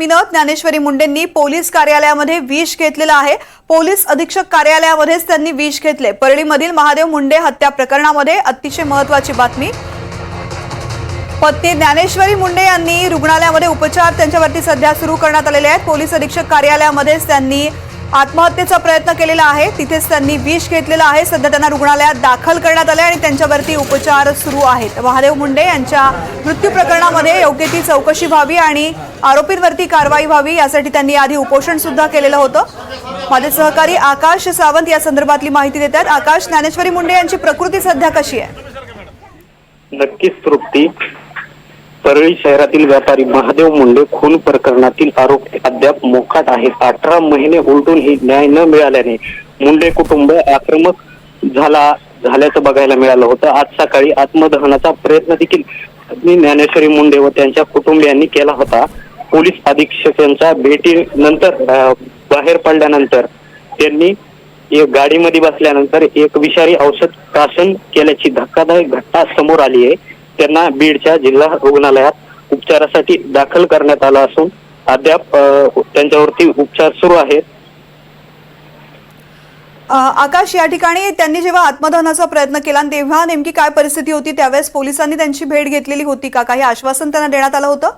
वतीनं ज्ञानेश्वरी मुंडेंनी पोलीस कार्यालयामध्ये विष घेतलेलं आहे। पोलीस अधीक्षक कार्यालयामध्येच त्यांनी विष घेतले। परळीमधील महादेव मुंडे हत्या प्रकरणामध्ये अतिशय महत्त्वाची बातमी। पत्नी ज्ञानेश्वरी मुंडे यांनी रुग्णालयामध्ये उपचार त्यांच्यावरती सध्या सुरू करण्यात आलेले आहेत। पोलीस अधीक्षक कार्यालयामध्येच त्यांनी आत्महत्येचा प्रयत्न केलेला आहे, तिथेच त्यांनी विष घेतलेला आहे। सध्या त्यांना रुग्णालयात दाखल करण्यात आले आणि त्यांच्यावरती उपचार सुरू आहेत। महादेव मुंडे यांच्या मृत्यू प्रकरणामध्ये योग्य ती चौकशी व्हावी आणि आरोपींवरती कारवाई व्हावी यासाठी त्यांनी आधी उपोषण सुद्धा केलेलं होतं। माझे सहकारी आकाश सावंत या संदर्भातली माहिती देतात। आकाश, ज्ञानेश्वरी मुंडे यांची प्रकृती सध्या कशी आहे? नक्कीच तृप्ती, परळी शहरातील व्यापारी महादेव मुंडे खून प्रकरणातील आरोपी अद्याप मोकाट आहेत। 18 महिने उलटून न्याय न मिळाल्याने मुंडे कुटुंब आक्रमक झाल्याचं बघायला मिळालं होतं। आज सकाळी आत्मदहनाचा प्रयत्न देखील पत्नी ज्ञानेश्वरी मुंडे व त्यांच्या कुटुंबियांनी केला होता। पोलीस अधीक्षकांच्या भेटीनंतर बाहेर पडल्यानंतर त्यांनी एक गाडीमध्ये बसल्यानंतर एक विषारी औषध प्राशन केल्याची धक्कादायक घटना समोर आली आहे। त्यांना बीडच्या जिल्हा रुग्णालयात उपचारासाठी दाखल करण्यात आलं असून अद्याप त्यांच्यावरती उपचार सुरू आहेत। आकाश, या ठिकाणी त्यांनी जेव्हा आत्मदहनाचा प्रयत्न केला तेव्हा नेमकी काय परिस्थिती होती? त्यावेळेस पोलिसांनी त्यांची भेट घेतलेली होती का? काही आश्वासन त्यांना देण्यात आलं होतं?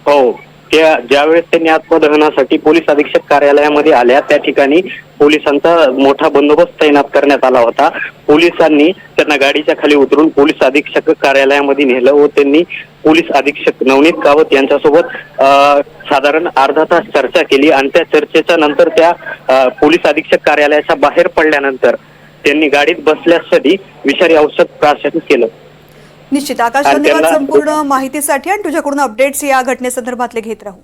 हो, ज्यावेळेस त्यांनी आत्मदहनासाठी पोलीस अधीक्षक कार्यालयामध्ये आल्या त्या ठिकाणी पोलिसांचा मोठा बंदोबस्त तैनात करण्यात आला होता। पोलिसांनी त्यांना गाडीच्या खाली उतरून पोलीस अधीक्षक कार्यालयामध्ये नेलं व त्यांनी पोलीस अधीक्षक नवनीत कावत यांच्यासोबत साधारण अर्धा तास चर्चा केली आणि त्या चर्चेच्या नंतर त्या पोलीस अधीक्षक कार्यालयाच्या बाहेर पडल्यानंतर त्यांनी गाडीत बसल्यासाठी विषारी औषध प्राशन केलं। निश्चित आकाश, धन्यवाद संपूर्ण माहितीसाठी आणि तुझ्याकडून अपडेट्स या घटनेसंदर्भातले घेत राहू।